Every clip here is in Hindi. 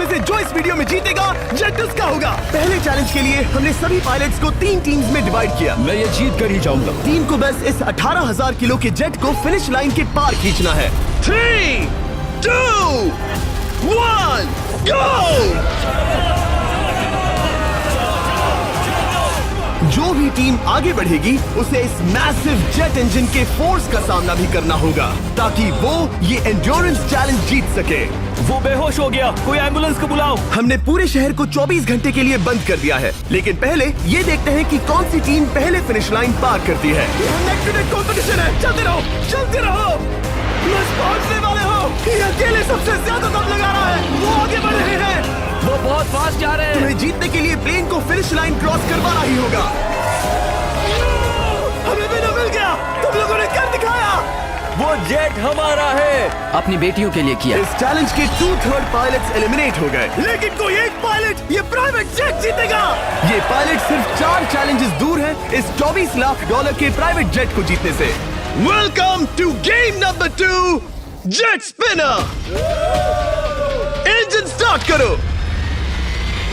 में से जो इस वीडियो में जीतेगा जेट उसका होगा। पहले चैलेंज के लिए हमने सभी पायलट्स को 3 टीम्स में डिवाइड किया। मैं ये जीत कर ही जाऊंगा। टीम को बस इस 18,000 किलो के जेट को फिनिश लाइन के पार खींचना है। 3, 2, 1, गो! जो भी टीम आगे बढ़ेगी उसे इस मैसिव जेट इंजन के फोर्स का सामना भी करना होगा ताकि वो ये एंड्योरेंस चैलेंज जीत सके। वो बेहोश हो गया, कोई एम्बुलेंस को बुलाओ। हमने पूरे शहर को 24 घंटे के लिए बंद कर दिया है, लेकिन पहले ये देखते हैं कि कौन सी टीम पहले फिनिश लाइन पार करती है। नेक टू नेक कंपटीशन है, चलते रहो, चलते रहो। बस पहुंचने वाले हो। ये अकेले सबसे ज्यादा दम लगा रहा है, वो आगे बढ़ रहे हैं। वो बहुत फास्ट जा रहे हैं। तुम्हें जीतने के लिए प्लेन को फिनिश लाइन क्रॉस करवाना ही होगा। हमें भी न मिल गया, तुम लोगों ने कर दिखाया। वो जेट हमारा है। अपनी बेटियों के लिए किया। इस चैलेंज के 2/3 पायलट्स एलिमिनेट हो गए, लेकिन कोई एक पायलट ये प्राइवेट जेट जीतेगा। ये पायलट सिर्फ 4 चैलेंजेस दूर है इस $24 लाख के प्राइवेट जेट को जीतने से। Welcome to game number 2, jet spinner. Engine start करो।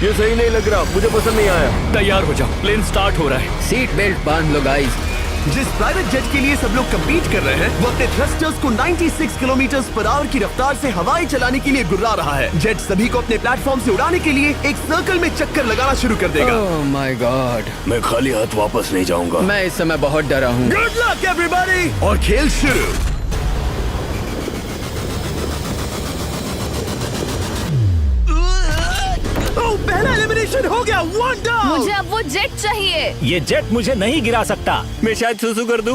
ये सही नहीं लग रहा, मुझे पसंद नहीं आया। तैयार हो जाओ, प्लेन स्टार्ट हो रहा है। सीट बेल्ट बांध लो गाइस। जिस प्राइवेट जेट के लिए सब लोग कम्पीट कर रहे हैं, वो अपने थ्रस्टर्स को 96 किलोमीटर पर आवर की रफ्तार से हवाएं चलाने के लिए गुर्रा रहा है। जेट सभी को अपने प्लेटफॉर्म से उड़ाने के लिए एक सर्कल में चक्कर लगाना शुरू कर देगा। ओह माय गॉड, मैं खाली हाथ वापस नहीं जाऊंगा। मैं इस समय बहुत डरा हूँ। गुड लक एवरीबॉडी, और खेल शुरू। पहला एलिमिनेशन हो गया, 1 डाउन। मुझे अब वो जेट चाहिए। ये जेट मुझे नहीं गिरा सकता। मैं शायद सुसु कर दूं।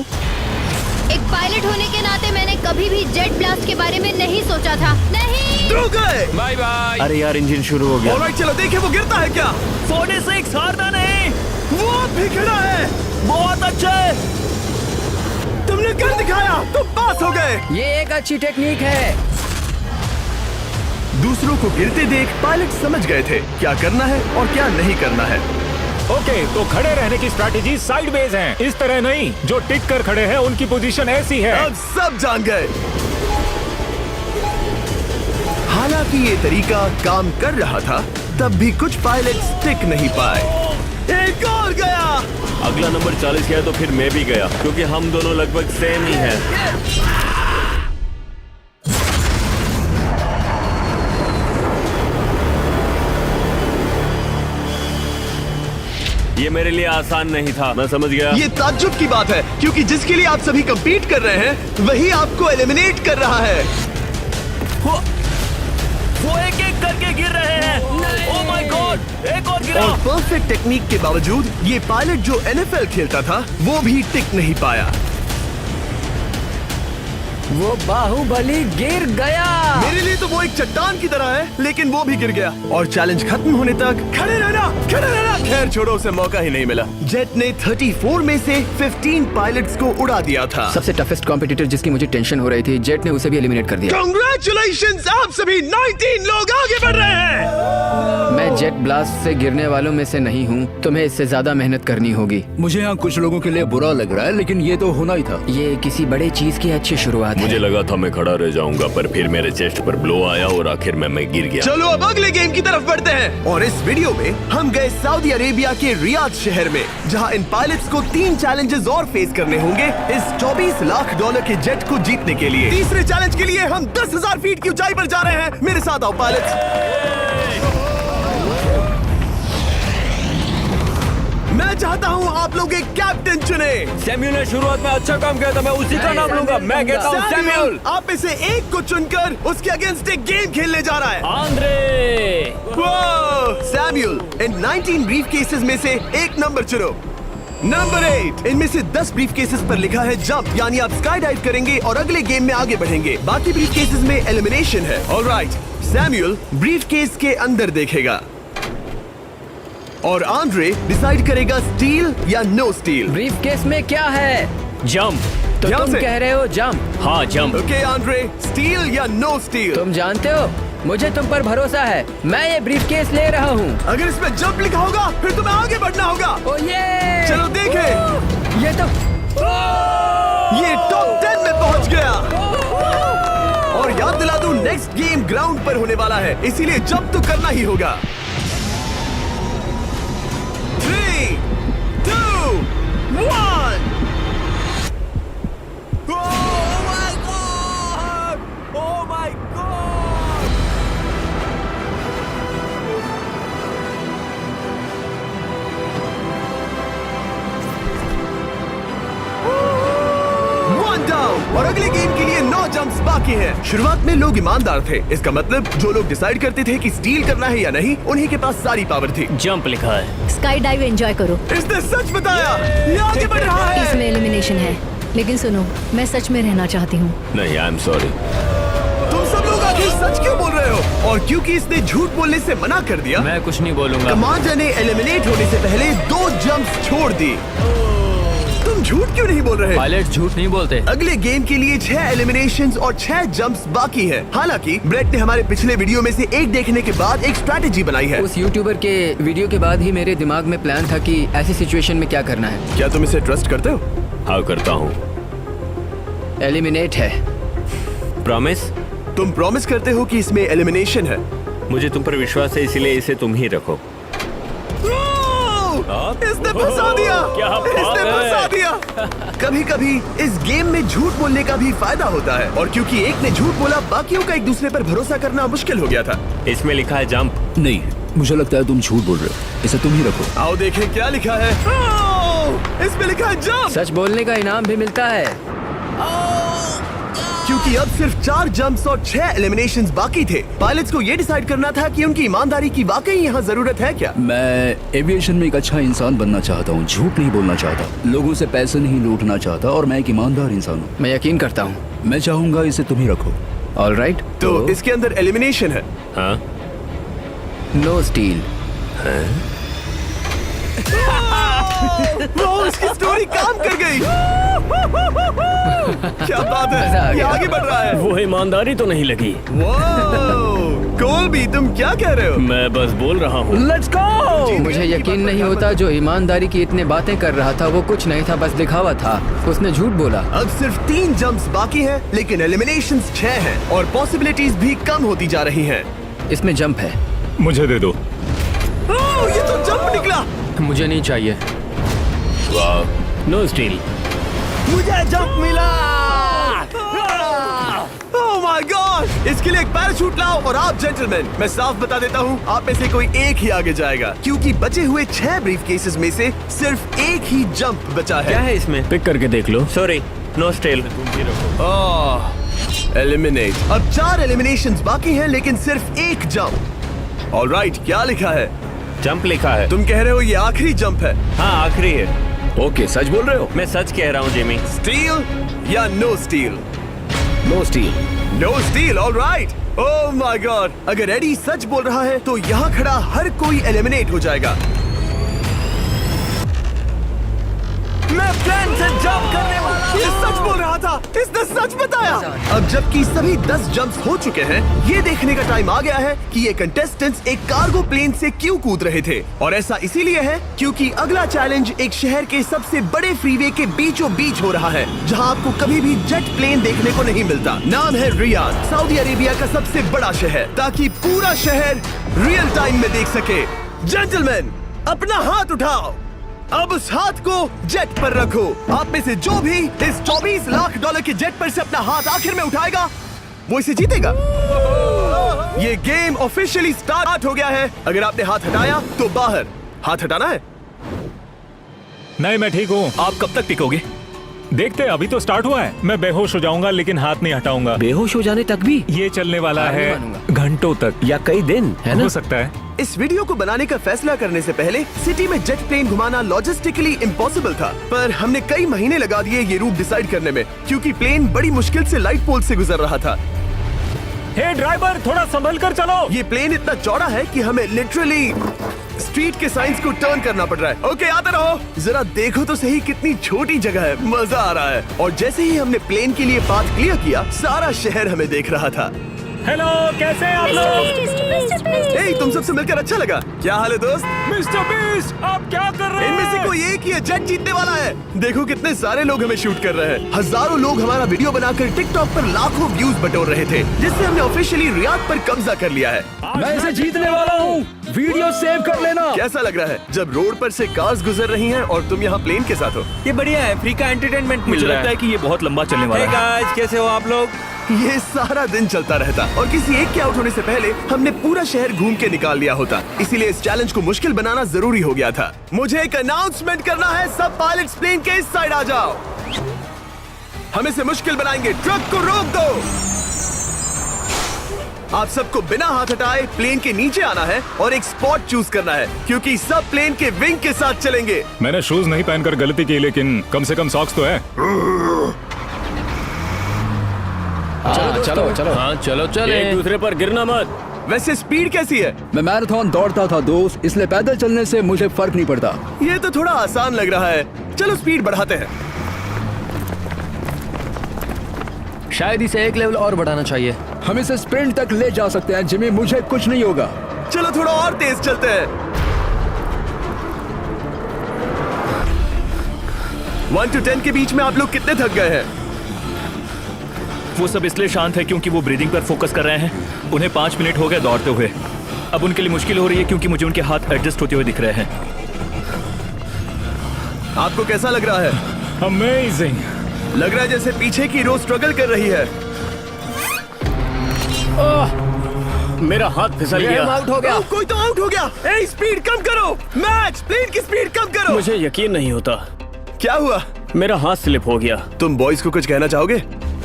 एक पायलट होने के नाते मैंने कभी भी जेट ब्लास्ट के बारे में नहीं सोचा था। नहीं। दो गए। Bye bye. अरे यार, इंजन शुरू हो गया। ऑलराइट, चलो देखें वो गिरता है क्या। 46 हारना नहीं। वो भी खड़ा है। बहुत अच्छे। तुमने कर दिखाया, तुम पास हो गए। ये एक अच्छी टेक्निक है। दूसरों को गिरते देख पायलट समझ गए थे क्या करना है और क्या नहीं करना है। ओके, तो खड़े रहने की स्ट्रैटेजी साइडवेज है, इस तरह नहीं। जो टिक कर खड़े हैं उनकी पोजीशन ऐसी है। अब सब जान गए। हालांकि ये तरीका काम कर रहा था, तब भी कुछ पायलट टिक नहीं पाए। एक और गया। अगला नंबर 40 गया तो फिर मैं भी गया, क्योंकि हम दोनों लगभग सेम ही हैं। ये मेरे लिए आसान नहीं था, मैं समझ गया। ये ताज्जुब की बात है, क्योंकि जिसके लिए आप सभी कंपीट कर रहे हैं वही आपको एलिमिनेट कर रहा है। वो एक एक करके गिर रहे हैं। ओह माय गॉड, एक और गिरा। और परफेक्ट टेक्निक के बावजूद ये पायलट जो NFL खेलता था वो भी टिक नहीं पाया। वो बाहुबली गिर गया। मेरे लिए तो वो एक चट्टान की तरह है, लेकिन वो भी गिर गया। और चैलेंज खत्म होने तक खड़े रहना, खड़े रहना। खैर छोड़ो, उसे मौका ही नहीं मिला। जेट ने 34 में से 15 पायलट्स को उड़ा दिया था। सबसे टफेस्ट कॉम्पिटिटर जिसकी मुझे टेंशन हो रही थी, जेट ने उसे भी एलिमिनेट कर दिया। कांग्रेचुलेशंस, आप सभी 19 लोग आगे बढ़ रहे हैं। मैं जेट ब्लास्ट से गिरने वालों में से नहीं हूँ, तुम्हें इससे ज्यादा मेहनत करनी होगी। मुझे यहाँ कुछ लोगों के लिए बुरा लग रहा है, लेकिन ये तो होना ही था। ये किसी बड़े चीज की अच्छी शुरुआत है। मुझे लगा था मैं खड़ा रह जाऊंगा, पर फिर मेरे चेस्ट पर ब्लो आया और आखिर में मैं गिर गया। चलो अब अगले गेम की तरफ बढ़ते हैं। और इस वीडियो में हम गए सऊदी अरेबिया के रियाद शहर में, जहां इन पायलट्स को 3 चैलेंजेस और फेस करने होंगे इस $24 लाख के जेट को जीतने के लिए। तीसरे चैलेंज के लिए हम 10,000 फीट की ऊंचाई पर जा रहे हैं। मेरे साथ आओ पायलट्स। मैं चाहता हूँ आप लोग एक कैप्टन चुने। सैमुअल ने शुरुआत में अच्छा काम किया था, मैं उसी का नाम लूंगा। मैं कहता हूँ सैमुअल। आप में से एक को चुनकर उसके अगेंस्ट एक गेम खेलने जा रहा है। आंद्रे। सैमुअल, इन 19 ब्रीफ केसेस में से एक नंबर चुनो। नंबर 8। इनमें से 10 ब्रीफ केसेस पर लिखा है जंप, यानी आप स्काई डाइव करेंगे और अगले गेम में आगे बढ़ेंगे। बाकी ब्रीफ केसेस में एलिमिनेशन है। ऑलराइट, सैमुअल ब्रीफ केस के अंदर देखेगा और आंद्रे डिसाइड करेगा स्टील या नो स्टील। ब्रीफ केस में क्या है? जंप। तो ध्यान तुम से। कह रहे हो जंप? हाँ, जंप। ओके आंद्रे, स्टील या नो स्टील? तुम जानते हो, मुझे तुम पर भरोसा है। मैं ये ब्रीफ केस ले रहा हूँ। अगर इसमें जंप लिखा होगा फिर तुम्हें आगे बढ़ना होगा। ओ ये चलो देखें। ये तो ये टॉप 10 में पहुंच गया। और याद दिला दूं, नेक्स्ट गेम ग्राउंड पर होने वाला है, इसीलिए जंप तो करना ही होगा। 3, 2, 1। और अगले गेम के लिए 9 जंप्स बाकी हैं। शुरुआत में लोग ईमानदार थे, इसका मतलब जो लोग डिसाइड करते थे कि स्टील करना है या नहीं, उन्हीं के पास सारी पावर थी। जंप लिखा है। स्काई डाइव एंजॉय करो। इसने सच बताया, ये आगे बढ़ रहा है। इसमें एलिमिनेशन है, लेकिन सुनो, मैं सच में रहना चाहती हूँ। नहीं, आई एम सॉरी। तुम सब लोग आखिर सच क्यों बोल रहे हो? और क्योंकि इसने झूठ बोलने से मना कर दिया, मैं कुछ नहीं बोलूंगा। कमांडर ने एलिमिनेट होने से पहले 2 जंप्स छोड़ दी। तुम झूठ क्यों नहीं बोल रहे? पायलट झूठ नहीं बोलते। अगले गेम के लिए 6 एलिमिनेशंस और 6 जंप्स बाकी हैं। हालांकि ब्रेट ने हमारे पिछले वीडियो में से एक देखने के बाद एक स्ट्रैटेजी बनाई है। उस यूट्यूबर के वीडियो के बाद ही मेरे दिमाग में प्लान था कि ऐसी सिचुएशन में क्या करना है। क्या तुम इसे ट्रस्ट करते हो? हाँ, करता हूँ। एलिमिनेट है। प्रॉमिस? तुम प्रॉमिस करते हो कि इसमें एलिमिनेशन है? मुझे तुम पर विश्वास है, इसलिए इसे तुम ही रखो। इसने फंसा दिया। क्या बात इसने है? फंसा दिया। कभी-कभी इस गेम में झूठ बोलने का भी फायदा होता है, और क्योंकि एक ने झूठ बोला, बाकियों का एक दूसरे पर भरोसा करना मुश्किल हो गया था। इसमें लिखा है जंप। नहीं, मुझे लगता है तुम झूठ बोल रहे हो। इसे तुम ही रखो। आओ देखें क्या लिखा है। इसमें लिखा है जंप। सच बोलने का इनाम भी मिलता है। क्योंकि अब सिर्फ 4 जंप्स और 6 एलिमिनेशंस बाकी थे, पायलट्स को ये डिसाइड करना था कि उनकी ईमानदारी की वाकई यहाँ जरूरत है क्या। मैं एविएशन में एक अच्छा इंसान बनना चाहता हूँ, झूठ नहीं बोलना चाहता, लोगों से पैसे नहीं लूटना चाहता, और मैं एक ईमानदार इंसान हूँ। मैं यकीन करता हूँ। मैं चाहूंगा इसे तुम ही रखो। All right. तो इसके अंदर एलिमिनेशन है। हाँ, नो स्टील। वो उसकी स्टोरी काम कर गई। क्या बात मजा आ है, ये गया। आगे बढ़ रहा है। वो ईमानदारी तो नहीं लगी। कोलबी, तुम क्या कह रहे हो? मैं बस बोल रहा हूँ। Let's go. मुझे यकीन नहीं होता जो ईमानदारी की इतने बातें कर रहा था वो कुछ नहीं था, बस दिखावा था। उसने झूठ बोला। अब सिर्फ 3 जंप्स बाकी हैं, लेकिन एलिमिनेशंस 6 हैं और पॉसिबिलिटीज भी कम होती जा रही हैं। इसमें जंप है। मुझे दे दो। ओह, ये तो जंप निकला। मुझे नहीं चाहिए। वाह। No steel. मुझे जंप मिला। ओह माय गॉड, इसके लिए एक पैराशूट लाओ। और आप जेंटलमैन, मैं साफ बता देता हूँ, आप में से कोई एक ही आगे जाएगा, क्योंकि बचे हुए 6 ब्रीफ केसेस में से सिर्फ एक ही जंप बचा है। क्या है इसमें? पिक करके देख लो। Sorry, no steal. एलिमिनेट। अब 4 एलिमिनेशंस बाकी हैं, लेकिन सिर्फ एक जंप। ऑलराइट, क्या लिखा है? जंप लिखा है। तुम कह रहे हो ये आखिरी जंप है? हाँ, आखिरी है। ओके, सच बोल रहे हो? मैं सच कह रहा हूँ जिमी। स्टील या no steal? No steal. No steal, alright. Oh my god, अगर एडी सच बोल रहा है तो यहाँ खड़ा हर कोई एलिमिनेट हो जाएगा। मैं प्लान से जंप करने वाला। ये सच बोल रहा था, इसने सच बताया। अब जबकि सभी 10 जंप्स हो चुके हैं, ये देखने का टाइम आ गया है कि ये कंटेस्टेंट्स एक कार्गो प्लेन से क्यों कूद रहे थे। और ऐसा इसीलिए है क्योंकि अगला चैलेंज एक शहर के सबसे बड़े फ्रीवे के बीचों बीच हो रहा है, जहां आपको कभी भी जेट प्लेन देखने को नहीं मिलता। नाम है रियाद, सऊदी अरेबिया का सबसे बड़ा शहर, ताकि पूरा शहर रियल टाइम में देख सके। जेंटलमैन, अपना हाथ उठाओ। अब उस हाथ को जेट पर रखो। आप में से जो भी इस $24 लाख के जेट पर से अपना हाथ आखिर में उठाएगा, वो इसे जीतेगा। ये गेम ऑफिशियली स्टार्ट हो गया है। अगर आपने हाथ हटाया तो बाहर। हाथ हटाना है? नहीं, मैं ठीक हूँ। आप कब तक टिकोगे? देखते, अभी तो स्टार्ट हुआ है। मैं बेहोश हो जाऊंगा लेकिन हाथ नहीं हटाऊंगा। बेहोश हो जाने तक भी? ये चलने वाला हार नहीं है मानूंगा। घंटों तक या कई दिन, है ना? हो सकता है। इस वीडियो को बनाने का फैसला करने से पहले सिटी में जेट प्लेन घुमाना लॉजिस्टिकली इम्पॉसिबल था, पर हमने कई महीने लगा दिए ये रूट डिसाइड करने में, क्योंकि प्लेन बड़ी मुश्किल से लाइट पोल से गुजर रहा था। हे ड्राइवर, थोड़ा संभल कर चलो। ये प्लेन इतना चौड़ा है कि हमें लिटरली स्ट्रीट के साइंस को टर्न करना पड़ रहा है। ओके, आते रहो। जरा देखो तो सही कितनी छोटी जगह है, मजा आ रहा है। और जैसे ही हमने प्लेन के लिए पाथ क्लियर किया, सारा शहर हमें देख रहा था। हेलो, कैसे हैं आप लोग? ए, तुम सबसे मिलकर अच्छा लगा। क्या हाल है दोस्त? मिस्टर बीस्ट, आप क्या कर रहे इनमें से हैं? कोई एक ही है जेट जीतने वाला है। देखो कितने सारे लोग हमें शूट कर रहे हैं। हजारों लोग हमारा वीडियो बनाकर टिकटॉक पर लाखों व्यूज बटोर रहे थे, जिससे हमने ऑफिशियली रियाद पर कब्जा कर लिया है। मैं इसे जीतने वाला हूँ। वीडियो सेव कर लेना। कैसा लग रहा है जब रोड पर से कार्स गुजर रही हैं और तुम यहाँ प्लेन के साथ हो? ये बढ़िया है, फ्री का एंटरटेनमेंट मिल मुझे रहा लगता है। है कि ये बहुत लंबा चलने वाला है। गाइस, कैसे हो आप लोग? ये सारा दिन चलता रहता और किसी एक के आउट होने से पहले हमने पूरा शहर घूम के निकाल लिया होता। इसीलिए इस चैलेंज को मुश्किल बनाना जरूरी हो गया था। मुझे एक अनाउंसमेंट करना है, सब पायलट्स प्लेन के इस साइड आ जाओ। हम इसे मुश्किल बनाएंगे, ट्रक को रोक दो। आप सबको बिना हाथ हटाए प्लेन के नीचे आना है और एक स्पॉट चूज करना है, क्योंकि सब प्लेन के विंग के साथ चलेंगे। मैंने शूज नहीं पहनकर गलती की, लेकिन कम से कम सॉक्स तो है। चलो चलो। हाँ चलो चले। एक दूसरे पर गिरना मत। वैसे स्पीड कैसी है? मैं मैराथन दौड़ता था दोस्त, इसलिए पैदल चलने से मुझे फर्क नहीं पड़ता। ये तो थोड़ा आसान लग रहा है। चलो स्पीड बढ़ाते हैं। शायद इसे एक लेवल और बढ़ाना चाहिए। हम इसे स्प्रिंट तक ले जा सकते हैं जिमी, मुझे कुछ नहीं होगा। चलो थोड़ा और तेज चलते हैं। 1 to 10 के बीच में आप लोग कितने थक गए हैं? वो सब इसलिए शांत है क्योंकि वो ब्रीदिंग पर फोकस कर रहे हैं। उन्हें 5 मिनट हो गए दौड़ते हुए। अब उनके लिए मुश्किल हो रही है क्योंकि मुझे उनके हाथ एडजस्ट होते हुए दिख रहे हैं। आपको कैसा लग रहा है? अमेजिंग। लग रहा है जैसे पीछे की रो स्ट्रगल कर रही है। मेरा हाथ फिसल गया। आउट हो गया। कोई तो आउट हो गया। ए, स्पीड कम करो। मैच प्लेन की स्पीड कम करो। मुझे यकीन नहीं होता, क्या हुआ? मेरा हाथ स्लिप हो गया। तुम बॉयज को कुछ कहना चाहोगे?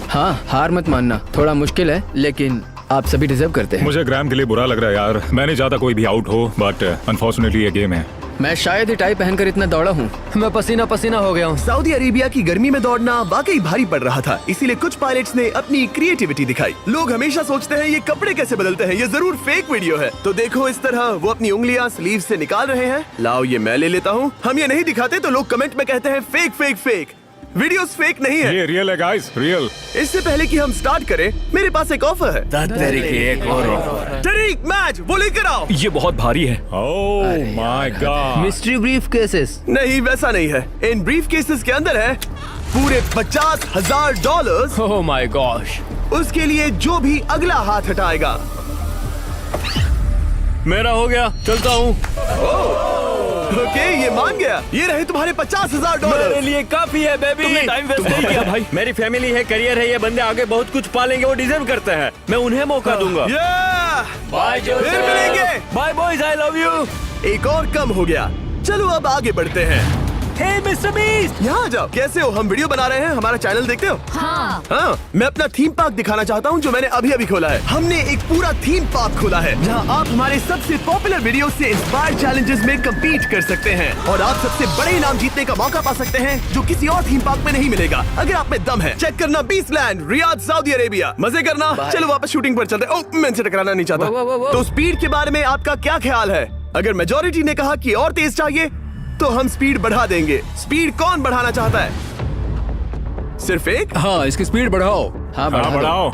हाँ, हार मत मानना। थोड़ा मुश्किल है, लेकिन आप सभी डिजर्व करते हैं। मुझे ग्राम के लिए बुरा लग रहा है यार। मैं नहीं चाहता कोई भी आउट हो, बट अनफॉर्चुनेटली ये गेम है। मैं शायद ही टाई पहनकर इतना दौड़ा हूँ। मैं पसीना पसीना हो गया हूँ। सऊदी अरेबिया की गर्मी में दौड़ना वाकई भारी पड़ रहा था, इसीलिए कुछ पायलट्स ने अपनी क्रिएटिविटी दिखाई। लोग हमेशा सोचते हैं ये कपड़े कैसे बदलते हैं, ये जरूर फेक वीडियो है। तो देखो इस तरह वो अपनी उंगलियां स्लीव से निकाल रहे हैं। लाओ ये मैं ले लेता हूँ। हम ये नहीं दिखाते तो लोग कमेंट में कहते हैं fake fake fake. Videos fake नहीं है। ये रियल है गाइस, रियल। इससे पहले कि हम स्टार्ट करें, मेरे पास एक ऑफर है। तरीक मैच वो लेकर आओ। ये बहुत भारी है। ओह my God. Mystery brief cases. नहीं वैसा नहीं है। इन ब्रीफ केसेस के अंदर है पूरे $50,000। Oh my gosh. उसके लिए जो भी अगला हाथ हटाएगा। मेरा हो गया, चलता हूँ। ओके ये मान गया। ये रहे तुम्हारे $50,000। मेरे लिए काफी है बेबी। तुमने टाइम वेस्ट नहीं किया भाई। मेरी फैमिली है, करियर है, ये बंदे आगे बहुत कुछ पालेंगे, वो डिजर्व करते हैं। मैं उन्हें मौका दूंगा। Bye Joseph. फिर मिलेंगे। Bye boys, I love you. एक और कम हो गया। चलो अब आगे बढ़ते हैं। हे मिस्टर बीस्ट, यहाँ आ जाओ। कैसे हो? हम वीडियो बना रहे हैं, हमारा चैनल देखते हो? हाँ। हाँ, मैं अपना थीम पार्क दिखाना चाहता हूँ जो मैंने अभी अभी खोला है। हमने एक पूरा थीम पार्क खोला है जहाँ आप हमारे सबसे पॉपुलर वीडियो से इंस्पायर चैलेंजेस में कम्पीट कर सकते हैं और आप सबसे बड़े इनाम जीतने का मौका पा सकते हैं जो किसी और थीम पार्क में नहीं मिलेगा। अगर आप में दम है, चेक करना बीस्टलैंड, रियाद, सऊदी अरेबिया। मजे करना। चलो वापस शूटिंग पर चलते हैं। मैं इनसे टकराना नहीं चाहता। तो स्पीड के बारे में आपका क्या ख्याल है? अगर मेजोरिटी ने कहा कि और तेज चाहिए तो हम स्पीड बढ़ा देंगे। स्पीड कौन बढ़ाना चाहता है? सिर्फ एक? हाँ, इसकी स्पीड बढ़ाओ। हाँ, हाँ बढ़ाओ।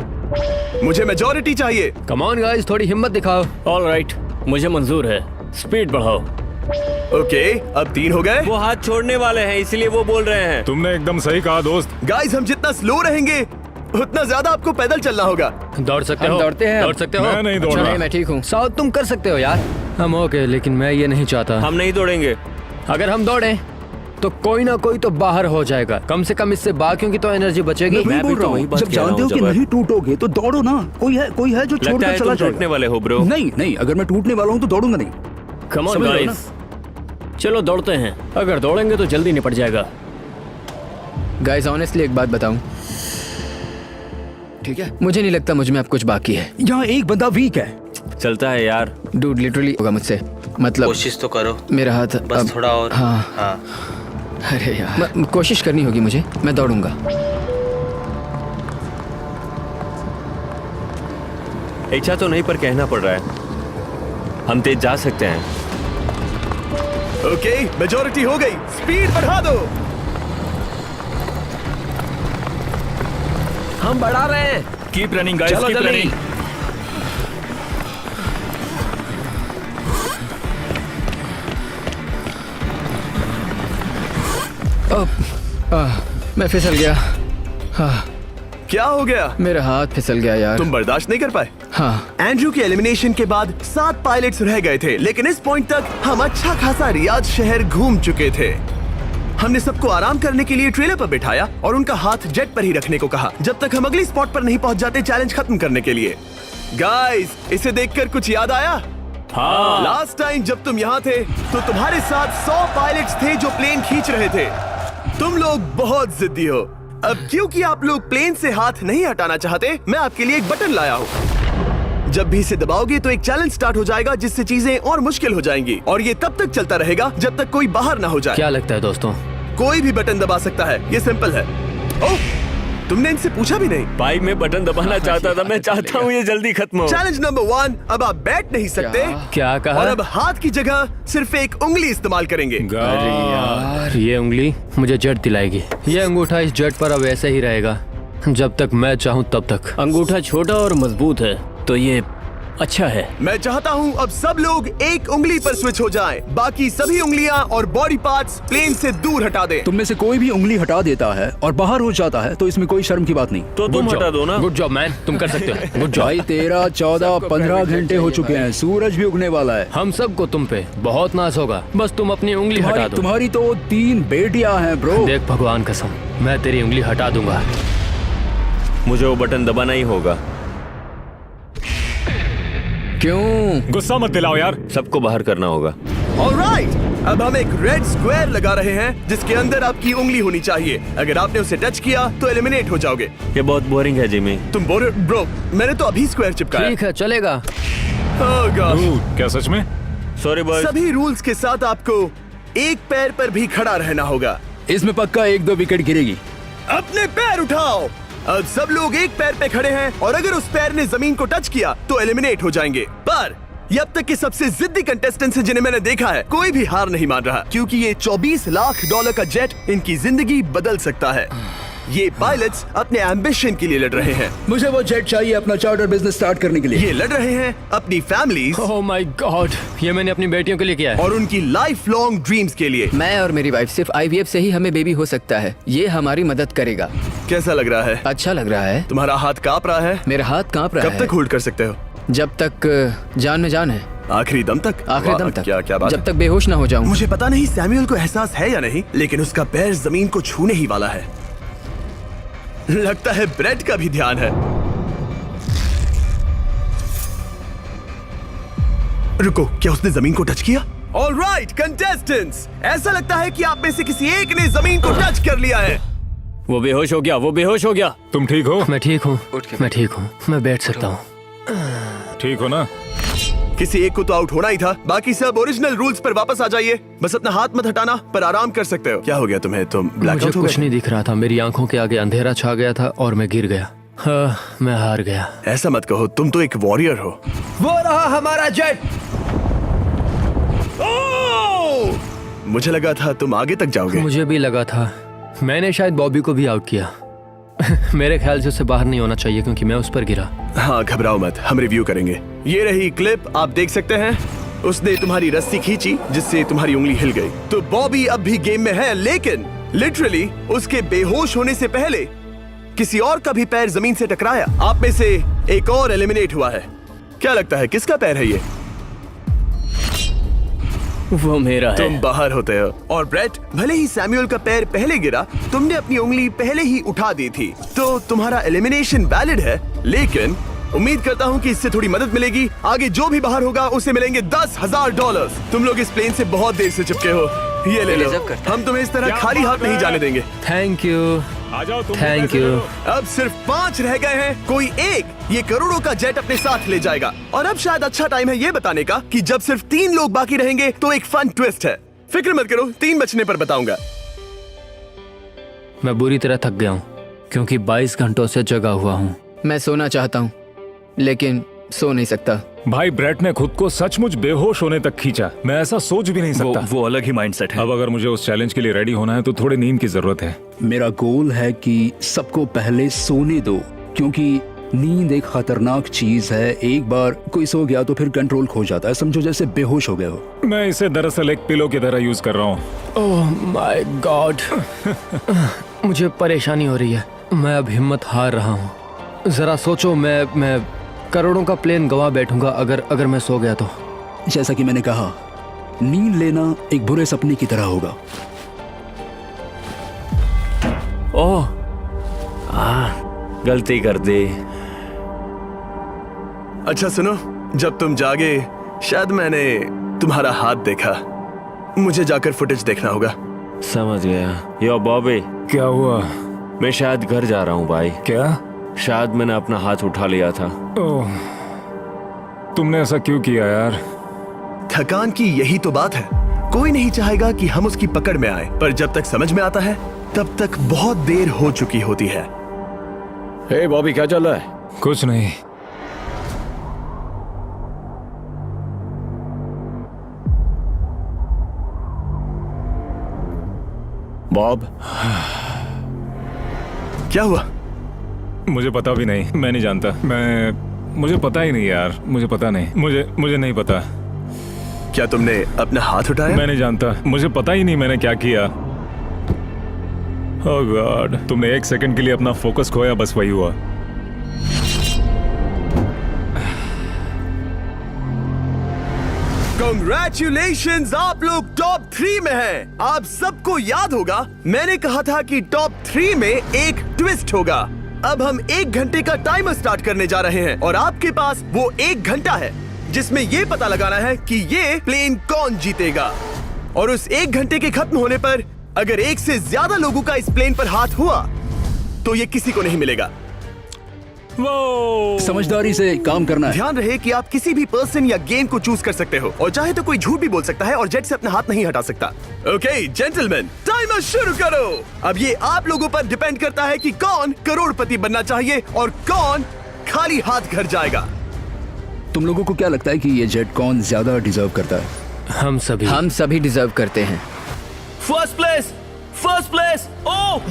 मुझे मेजोरिटी चाहिए। कम ऑन गाइस, थोड़ी हिम्मत दिखाओ। ऑलराइट, मुझे मंजूर है। स्पीड बढ़ाओ। ओके, अब 3 हो गए। वो हाथ छोड़ने वाले हैं, इसलिए वो बोल रहे हैं। तुमने एकदम सही कहा दोस्त। गाइस हम जितना स्लो रहेंगे उतना ज्यादा आपको पैदल चलना होगा। दौड़ सकते हो? दौड़ते हैं। दौड़ सकते हो? मैं नहीं दौड़ अच्छा, रहा। नहीं, मैं ठीक हूँ। साउथ तुम कर सकते हो यार। हम ओके, लेकिन मैं ये नहीं चाहता। हम नहीं दौड़ेंगे। अगर हम दौड़े तो कोई ना कोई तो बाहर हो जाएगा। कम से कम इससे बाकियों की तो एनर्जी बचेगी। मैं बोल रहा हूँ, जब जानते हो कि नहीं टूटोगे तो दौड़ो ना। कोई है जो लगता छोड़कर है चला तुम टूटने जाएगा। वाले हो ब्रो। नहीं नहीं, अगर मैं टूटने वाला हूँ तो दौड़ूंगा नहीं। कम ऑन समझ रहे हो गाइस, चलो दौड़ते हैं। अगर दौड़ेंगे तो जल्दी निपट जाएगा। गाइस ऑनेस्टली एक बात बताऊं, ठीक है, मुझे नहीं लगता मुझ में अब कुछ बाकी है। यहाँ एक बंदा वीक है। चलता है यार। डूड लिटरली होगा मुझसे। मतलब कोशिश तो करो। मेरा हाथ बस अब, थोड़ा और। हाँ। अरे यार, कोशिश करनी होगी मुझे। मैं दौड़ूंगा। इच्छा तो नहीं पर कहना पड़ रहा है। हम तेज जा सकते हैं। ओके, मेजोरिटी हो गई। स्पीड बढ़ा दो। हम बढ़ा रहे हैं। कीप रनिंग गाइस, चलो कीप जल्दी। रनिंग। मैं फिसल गया। क्या हो गया? मेरा हाथ फिसल गया यार। तुम बर्दाश्त नहीं कर पाए? हाँ। एंड्रू के एलिमिनेशन के बाद 7 पायलट्स रह गए थे, लेकिन इस पॉइंट तक हम अच्छा खासा रियाद शहर घूम चुके थे। हमने सबको आराम करने के लिए ट्रेलर पर बिठाया और उनका हाथ जेट पर ही रखने को कहा जब तक हम अगली स्पॉट पर नहीं पहुंच जाते चैलेंज खत्म करने के लिए। गाइस, इसे देखकर कुछ याद आया? हाँ। लास्ट टाइम जब तुम यहाँ थे तो तुम्हारे साथ 100 पायलट्स थे जो प्लेन खींच रहे थे। तुम लोग बहुत जिद्दी हो। अब क्योंकि आप लोग प्लेन से हाथ नहीं हटाना चाहते, मैं आपके लिए एक बटन लाया हूँ। जब भी इसे दबाओगे तो एक चैलेंज स्टार्ट हो जाएगा जिससे चीजें और मुश्किल हो जाएंगी और ये तब तक चलता रहेगा जब तक कोई बाहर ना हो जाए। क्या लगता है दोस्तों? कोई भी बटन दबा सकता है, ये सिंपल है। ओह, तुमने इनसे पूछा भी नहीं। भाई मैं बटन दबाना चाहता था, मैं चाहता हूँ ये जल्दी खत्म हो। चैलेंज नंबर 1, अब आप बैठ नहीं सकते। क्या कहा? और अब हाथ की जगह सिर्फ एक उंगली इस्तेमाल करेंगे। अरे यार, ये उंगली मुझे जेट दिलाएगी। ये अंगूठा इस जेट पर अब ऐसे ही रहेगा जब तक मैं चाहूँ तब तक। अंगूठा छोटा और मजबूत है तो ये अच्छा है। मैं चाहता हूँ अब सब लोग एक उंगली पर स्विच हो जाएं, बाकी सभी उंगलियां और बॉडी पार्ट्स प्लेन से दूर हटा दें। तुम में से कोई भी उंगली हटा देता है और बाहर हो जाता है तो इसमें कोई शर्म की बात नहीं। तो तुम हटा दो ना। गुड जॉब मैन, तुम कर सकते हो। Good job. भाई 13, 14, 15 घंटे हो चुके हैं, सूरज भी उगने वाला है। हम सबको तुम पे बहुत नाज होगा, बस तुम अपनी उंगली हटा दो। तुम्हारी तो 3 बेटियां हैं ब्रो। देख भगवान कसम, मैं तेरी उंगली हटा दूंगा। मुझे वो बटन दबाना ही होगा। क्यों? गुस्सा मत दिलाओ यार। सबको बाहर करना होगा। ऑलराइट, अब हम एक रेड स्क्वायर लगा रहे हैं जिसके अंदर आपकी उंगली होनी चाहिए। अगर आपने उसे टच किया तो एलिमिनेट हो जाओगे। ये बहुत बोरिंग है जिमी। तुम बोल रहे ब्रो, मैंने तो अभी स्क्वायर चिपकाया। ठीक है, चलेगा। Oh gosh। क्या सच में? Sorry boy. सभी रूल्स के साथ आपको एक पैर पर भी खड़ा रहना होगा। इसमें पक्का 1-2 विकेट गिरेगी। अपने पैर उठाओ। अब सब लोग एक पैर पे खड़े हैं और अगर उस पैर ने जमीन को टच किया तो एलिमिनेट हो जाएंगे। पर ये अब तक के सबसे जिद्दी कंटेस्टेंट्स हैं जिन्हें मैंने देखा है। कोई भी हार नहीं मान रहा क्योंकि ये $24 लाख का जेट इनकी जिंदगी बदल सकता है। ये पायलट्स अपने एम्बिशन के लिए लड़ रहे हैं। मुझे वो जेट चाहिए अपना चार्टर बिजनेस स्टार्ट करने के लिए। ये लड़ रहे हैं अपनी फैमिलीज ओह माय गॉड, ये मैंने अपनी बेटियों के लिए किया है। और उनकी लाइफ लॉन्ग ड्रीम्स के लिए। मैं और मेरी वाइफ सिर्फ IVF से ही हमें बेबी हो सकता है। ये हमारी मदद करेगा। कैसा लग रहा है? अच्छा लग रहा है। तुम्हारा हाथ कांप रहा है? मेरा हाथ कांप रहा है। कब तक होल्ड कर सकते हो? जब तक जान में जान है। आखिरी दम तक? आखिरी दम तक। क्या बात जब तक बेहोश ना हो जाऊं। मुझे पता नहीं सैमुअल को एहसास है या नहीं, लेकिन उसका पैर जमीन को छूने ही वाला है। लगता है ब्रेड का भी ध्यान है। रुको, क्या उसने जमीन को टच किया? ऑलराइट कंटेस्टेंट्स, ऐसा लगता है कि आप में से किसी एक ने जमीन को टच कर लिया है। वो बेहोश हो गया, वो बेहोश हो गया। तुम ठीक हो? मैं ठीक हूँ, मैं ठीक हूँ, मैं बैठ सकता हूँ। ठीक हो ना? किसी एक को तो आउट होना ही था। बाकी सब ओरिजिनल रूल्स पर वापस आ जाइए। बस अपना हाथ मत हटाना, पर आराम कर सकते हो। क्या हो गया तुम्हें? तुम ब्लैकआउट मुझे हो कुछ गए? नहीं दिख रहा था, मेरी आंखों के आगे अंधेरा छा गया था और मैं गिर गया। हाँ, मैं हार गया। ऐसा मत कहो, तुम तो एक वॉरियर हो। वो रहा हमारा जेट। मुझे लगा था तुम आगे तक जाओगे। मुझे भी लगा था। मैंने शायद बॉबी को भी आउट किया। मेरे ख्याल से उसे बाहर नहीं होना चाहिए क्योंकि मैं उस पर गिरा। हाँ, घबराओ मत, हम रिव्यू करेंगे। ये रही क्लिप, आप देख सकते हैं। उसने तुम्हारी रस्सी खींची जिससे तुम्हारी उंगली हिल गई। तो बॉबी अब भी गेम में है, लेकिन लिटरली उसके बेहोश होने से पहले किसी और का भी पैर जमीन से टकराया। आप में से एक और एलिमिनेट हुआ है। क्या लगता है किसका पैर है ये? वो मेरा है। तुम बाहर होते हो। और ब्रेट, भले ही सैमुअल का पैर पहले गिरा, तुमने अपनी उंगली पहले ही उठा दी थी, तो तुम्हारा एलिमिनेशन वैलिड है। लेकिन उम्मीद करता हूँ कि इससे थोड़ी मदद मिलेगी। आगे जो भी बाहर होगा उसे मिलेंगे $10,000। तुम लोग इस प्लेन से बहुत देर से चिपके हो। ये ले लो, हम तुम्हें इस तरह खाली हाथ नहीं जाने देंगे। Thank you. आ जाओ तुम। Thank you. अब सिर्फ 5 रह गए हैं। कोई एक ये करोड़ों का जेट अपने साथ ले जाएगा। और अब शायद अच्छा टाइम है ये बताने का कि जब सिर्फ 3 लोग बाकी रहेंगे तो एक फन ट्विस्ट है। फिक्र मत करो, 3 बचने पर बताऊंगा। मैं बुरी तरह थक गया हूँ क्योंकि 22 घंटों से जगा हुआ हूँ। मैं सोना चाहता हूँ लेकिन सो नहीं सकता। भाई ब्रेट ने खुद को सचमुच बेहोश होने तक खींचा। मैं ऐसा सोच भी नहीं सकता। वो अलग ही माइंडसेट है। अब अगर मुझे उस चैलेंज के लिए रेडी होना है तो थोड़ी नींद की जरूरत है। मेरा गोल है कि सबको पहले सोने दो, क्योंकि नींद एक खतरनाक चीज है। एक बार कोई सो गया तो फिर कंट्रोल खो जाता है, समझो जैसे बेहोश हो गए हो। मैं इसे दरअसल एक पिलो की तरह यूज कर रहा हूँ। ओह माय गॉड मुझे परेशानी हो रही है। मैं अब हिम्मत हार रहा हूँ। जरा सोचो, मैं करोड़ों का प्लेन गवा बैठूंगा अगर मैं सो गया तो। जैसा कि मैंने कहा, नींद लेना एक बुरे सपने की तरह होगा। ओह गलती कर दी। अच्छा सुनो, जब तुम जागे शायद मैंने तुम्हारा हाथ देखा। मुझे जाकर फुटेज देखना होगा। समझ गया। यो बॉबी, क्या हुआ? मैं शायद घर जा रहा हूँ भाई। क्या? शायद मैंने अपना हाथ उठा लिया था। ओह, तुमने ऐसा क्यों किया यार? थकान की यही तो बात है। कोई नहीं चाहेगा कि हम उसकी पकड़ में आए, पर जब तक समझ में आता है तब तक बहुत देर हो चुकी होती है। हे बॉबी, क्या चल रहा है? कुछ नहीं। बॉब, क्या हुआ? मुझे पता भी नहीं। मैं नहीं जानता। मुझे पता ही नहीं यार। मुझे पता नहीं। मुझे नहीं पता। क्या तुमने अपना हाथ उठाया? मैं नहीं जानता। मुझे पता ही नहीं मैंने क्या किया। ओह गॉड, तुमने एक सेकंड के लिए अपना फोकस खोया, बस वही हुआ। Congratulations, आप लोग टॉप 3 में हैं। आप सबको याद होगा मैंने कहा था कि टॉप 3 में एक ट्विस्ट होगा। अब हम 1 घंटे का टाइमर स्टार्ट करने जा रहे हैं और आपके पास वो 1 घंटा है जिसमें ये पता लगाना है कि ये प्लेन कौन जीतेगा। और उस 1 घंटे के खत्म होने पर अगर एक से ज्यादा लोगों का इस प्लेन पर हाथ हुआ तो ये किसी को नहीं मिलेगा। समझदारी से काम करना है। ध्यान रहे कि आप किसी भी पर्सन या गेम को चूज कर सकते हो और चाहे तो कोई झूठ भी बोल सकता है और जेट से अपना हाथ नहीं हटा सकता। ओके जेंटलमैन, टाइमर शुरू करो। अब ये आप लोगों पर डिपेंड करता है कि कौन करोड़पति बनना चाहिए और कौन खाली हाथ घर जाएगा। तुम लोगों को क्या लगता है कि ये जेट कौन ज्यादा डिजर्व करता है? हम सभी डिजर्व करते हैं। First place. Oh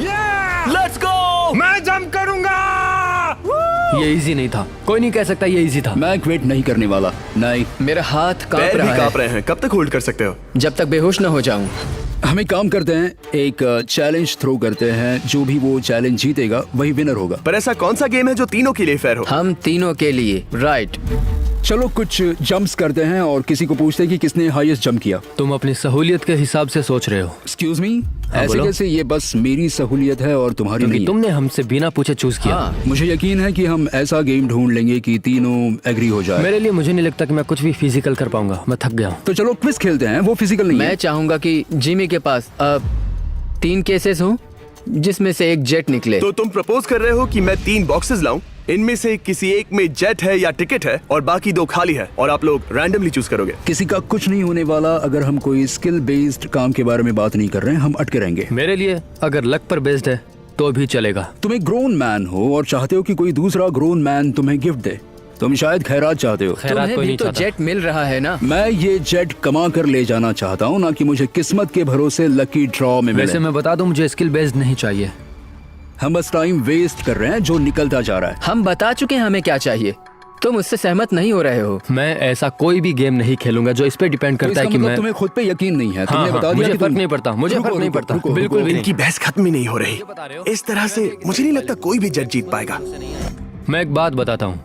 let's go. मैं जंप करूंगा। ये इजी नहीं था। कोई नहीं कह सकता ये इजी था। मैं क्विट नहीं करने वाला। नहीं, मेरा हाथ कांप पैर भी रहा कांप है। रहे हैं। कब तक होल्ड कर सकते हो? जब तक बेहोश न हो जाऊं। हम एक काम करते हैं, एक चैलेंज थ्रो करते हैं। जो भी वो चैलेंज जीतेगा वही विनर होगा। पर ऐसा कौन सा गेम है जो तीनों के लिए फेयर हो? हम तीनों के लिए। राइट। चलो कुछ जंप्स करते हैं और किसी को पूछते हैं कि किसने हाईएस्ट जंप किया। तुम अपनी सहूलियत के हिसाब से सोच रहे हो। एक्सक्यूज मी, ऐसे बोलो। कैसे? ये बस मेरी सहूलियत है और तुम्हारी क्योंकि नहीं। तुमने हमसे बिना पूछे चूज किया। हाँ। मुझे यकीन है कि हम ऐसा गेम ढूंढ लेंगे कि तीनों एग्री हो जाए। मेरे लिए मुझे नहीं लगता कि मैं कुछ भी फिजिकल कर पाऊंगा। मैं थक गया हूँ। तो चलो क्विज खेलते हैं। वो फिजिकल नहीं मैं है। चाहूंगा कि जिमी के पास अब 3 केसेस हों जिसमें से एक जेट निकले। तो तुम प्रपोज कर रहे हो कि मैं 3 बॉक्सेस लाऊं, इनमें से किसी एक में जेट है या टिकट है और बाकी 2 खाली है और आप लोग रैंडमली चूज करोगे। किसी का कुछ नहीं होने वाला। अगर हम कोई स्किल बेस्ड काम के बारे में बात नहीं कर रहे हैं, हम अटके रहेंगे। मेरे लिए अगर लक पर बेस्ड है तो भी चलेगा। तुम एक ग्रोन मैन हो और चाहते हो कि कोई दूसरा ग्रोन मैन तुम्हें गिफ्ट दे। तुम शायद खैरात चाहते हो। खैरात तुम्हें कोई भी नहीं तो चाहता। जेट मिल रहा है ना। मैं ये जेट कमा कर ले जाना चाहता हूँ, ना कि मुझे किस्मत के भरोसे लकी ड्रॉ में वैसे मिले। मैं बता दूं, मुझे स्किल बेस्ड नहीं चाहिए। हम बस टाइम वेस्ट कर रहे हैं जो निकलता जा रहा है। हम बता चुके हैं हमें क्या चाहिए। तुम उससे सहमत नहीं हो रहे हो। मैं ऐसा कोई भी गेम नहीं खेलूंगा जो इस पे डिपेंड तो करता है इसका कि मतलब मैं। तुम्हें खुद पे यकीन नहीं है। हाँ, तुमने बता दिया मुझे कि फर्क तुम- नहीं पड़ता। मुझे रुको, फर्क नहीं रुको, पड़ता। रुको, बिल्कुल रुको। भी नहीं। इनकी बहस खत्म ही नहीं हो रही। इस तरह से मुझे नहीं लगता कोई भी जेट जीत पाएगा। मैं एक बात बताता हूँ।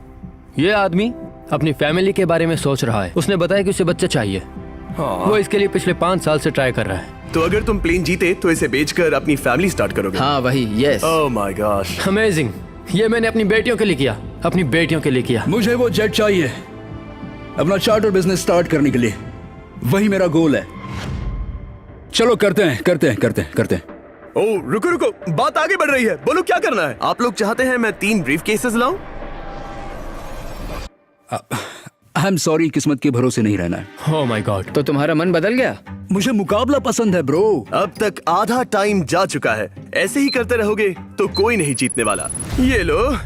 ये आदमी अपनी फैमिली के बारे में सोच रहा है। उसने बताया कि उसे बच्चे चाहिए। वो इसके लिए पिछले 5 साल से ट्राई कर रहा है। तो अगर तुम प्लेन जीते तो इसे बेचकर अपनी फैमिली स्टार्ट करोगे? हाँ वही। Yes. Oh my gosh. Amazing. ये मैंने अपनी बेटियों के लिए किया। अपनी बेटियों के लिए किया। मुझे वो जेट चाहिए अपना चार्टर बिजनेस स्टार्ट करने के लिए। वही मेरा गोल है। चलो करते हैं। ओह रुको, बात आगे बढ़ रही है। बोलो क्या करना है? आप लोग चाहते हैं मैं 3 ब्रीफ केसेस लाऊं? आई एम सॉरी, किस्मत के भरोसे नहीं रहना है। ओह माय गॉड। तो तुम्हारा मन बदल गया? मुझे मुकाबला पसंद है ब्रो। अब तक आधा टाइम जा चुका है। ऐसे ही करते रहोगे तो कोई नहीं जीतने वाला। ये लो,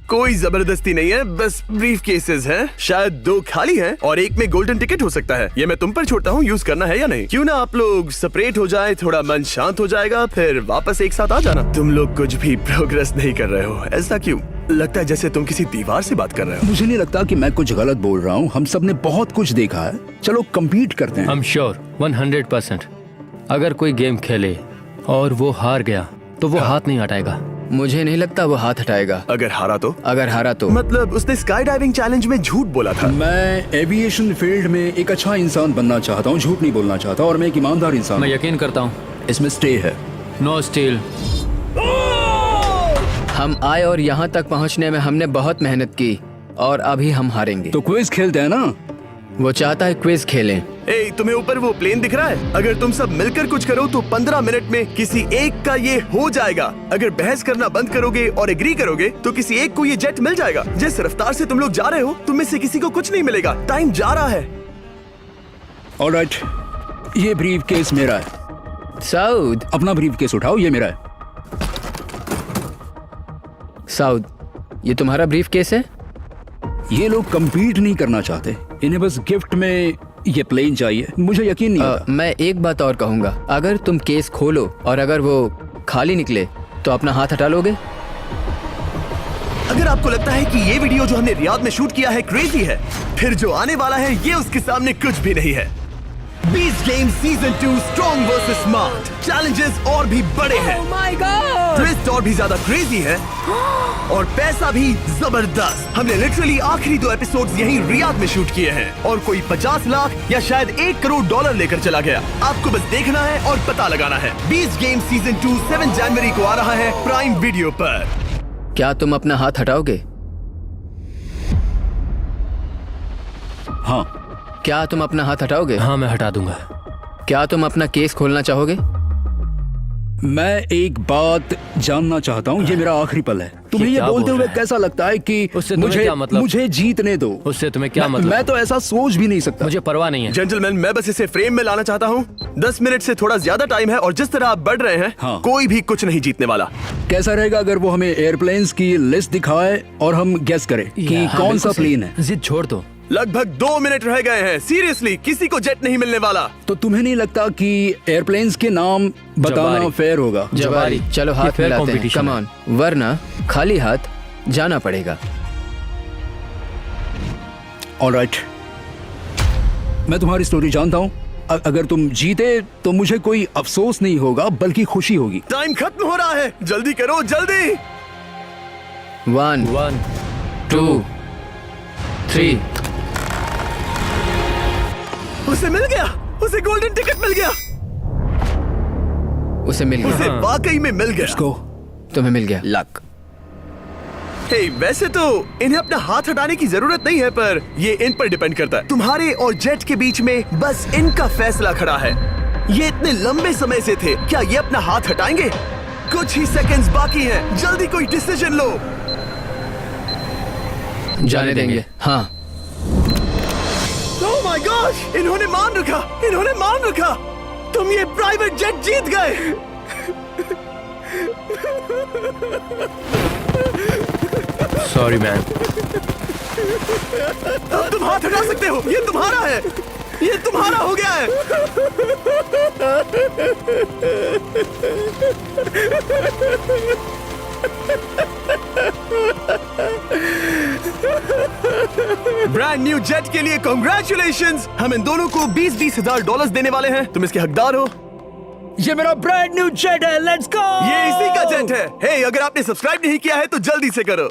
कोई जबरदस्ती नहीं है, बस ब्रीफ केसेस हैं। शायद 2 खाली हैं और एक में गोल्डन टिकट हो सकता है। ये मैं तुम पर छोड़ता हूँ, यूज करना है या नहीं। क्यों ना आप लोग सेपरेट हो जाए, थोड़ा मन शांत हो जाएगा, फिर वापस एक साथ आ जाना। तुम लोग कुछ भी प्रोग्रेस नहीं कर रहे हो। ऐसा क्यों? लगता है जैसे तुम किसी दीवार से बात कर रहे हो। मुझे नहीं लगता कि मैं कुछ गलत बोल रहा हूँ। हम सब ने बहुत कुछ देखा है। चलो कम्पीट करते हैं। I'm sure 100%। अगर कोई गेम खेले और वो हार गया तो वो हाथ नहीं हटाएगा। मुझे नहीं लगता वो हाथ हटाएगा। अगर हारा तो? अगर हारा तो मतलब उसने स्काई डाइविंग चैलेंज में झूठ बोला था। मैं एविएशन फील्ड में एक अच्छा इंसान बनना चाहता हूँ, झूठ नहीं बोलना चाहता, और मैं एक ईमानदार इंसान मैं हूँ। यकीन करता हूँ। इसमें स्टे है। No steal. हम आए और यहाँ तक पहुँचने में हमने बहुत मेहनत की और अभी हम हारेंगे। तो क्विज खेलते हैं ना? वो चाहता है क्विज खेलें। ए, तुम्हें ऊपर वो प्लेन दिख रहा है? अगर तुम सब मिलकर कुछ करो तो 15 मिनट में किसी एक का ये हो जाएगा। अगर बहस करना बंद करोगे और एग्री करोगे तो किसी एक को ये जेट मिल जाएगा। जिस रफ्तार से तुम लोग जा रहे हो, तुम में से किसी को कुछ नहीं मिलेगा। टाइम जा रहा है। ऑलराइट, ये ब्रीफ केस मेरा है। साउद, अपना ब्रीफ केस उठाओ, ये मेरा है। साउद, ये तुम्हारा ब्रीफ केस है? ये लोग compete नहीं करना चाहते, इन्हें बस गिफ्ट में ये प्लेन चाहिए। मुझे यकीन नहीं आता। मैं एक बात और कहूंगा, अगर तुम केस खोलो और अगर वो खाली निकले तो अपना हाथ हटा लोगे? अगर आपको लगता है कि ये वीडियो जो हमने रियाद में शूट किया है क्रेजी है, फिर जो आने वाला है ये उसके सामने कुछ भी नहीं है। Beast game season 2 strong versus smart challenges और भी बड़े हैं। ट्विस्ट और भी ज्यादा क्रेजी है और पैसा भी जबरदस्त। हमने लिटरली आखिरी 2 एपिसोड्स यहीं रियाद में शूट किए हैं और कोई 50 लाख या शायद $1 करोड़ लेकर चला गया। आपको बस देखना है और पता लगाना है। बीस्ट गेम सीजन 2 7 जनवरी को आ रहा है प्राइम वीडियो पर। क्या तुम अपना हाथ हटाओगे? हाँ। क्या तुम अपना हाथ हटाओगे? हाँ, मैं हटा दूंगा। क्या तुम अपना केस खोलना चाहोगे? मैं एक बात जानना चाहता हूँ, ये मेरा आखिरी पल है। तुम्हें ये क्या बोलते बोल हुए रहा है? कैसा लगता है कि उससे तुम्हें मुझे क्या मतलब? मुझे जीतने दो। उससे तुम्हें क्या मतलब? मैं तो ऐसा सोच भी नहीं सकता। मुझे परवाह नहीं है। जेंटलमैन, मैं बस इसे फ्रेम में लाना चाहता हूँ। 10 मिनट से थोड़ा ज्यादा टाइम है और जिस तरह आप बढ़ रहे हैं, हाँ। कोई भी कुछ नहीं जीतने वाला। कैसा रहेगा अगर वो हमें एयरप्लेन्स की लिस्ट दिखाए और हम गेस करें कि हाँ, कौन बिल्कुल सा सही। प्लेन है? जिद छोड़ दो। लगभग 2 मिनट रह गए हैं। सीरियसली, किसी को जेट नहीं मिलने वाला। तो तुम्हें नहीं लगता कि एयरप्लेन्स के नाम बताना जवारी। फेयर होगा? जवारी, चलो ये हाथ fair मिलाते हैं। competition कम है। ऑन, वरना खाली हाथ जाना पड़ेगा। ऑलराइट, मैं तुम्हारी स्टोरी जानता हूँ। अगर तुम जीते तो मुझे कोई अफसोस नहीं होगा बल्कि खुशी होगी। टाइम खत्म हो रहा है, जल्दी करो, जल्दी। 1 1 2 3 उसे मिल गया, उसे गोल्डन टिकट मिल गया। उसे मिल उसे गया। वाकई में मिल गया। को तुम्हें मिल गया। लक। हे, वैसे तो इन्हें अपना हाथ हटाने की जरूरत नहीं है, पर ये इन पर डिपेंड करता है। तुम्हारे और जेट के बीच में बस इनका फैसला खड़ा है। ये इतने लंबे समय से थे, क्या ये अपना हाथ हटाएंगे? कुछ ही सेकंड्स बाकी हैं, जल्दी कोई डिसीजन लो। जाने देंगे। हाँ। ओह माय गॉश, इन्होंने मान रखा, इन्होंने मान रखा। तुम ये प्राइवेट जेट जीत गए। Sorry man. अब तुम हाथ हटा सकते हो, ये तुम्हारा है, ये तुम्हारा हो गया है। ब्रांड न्यू जेट के लिए कांग्रेचुलेशंस। हम इन दोनों को $20,000 $20,000 देने वाले हैं। तुम इसके हकदार हो। ये मेरा ब्रांड न्यू जेट है, लेट्स गो। ये इसी का जेट है। हे, अगर आपने सब्सक्राइब नहीं किया है तो जल्दी से करो।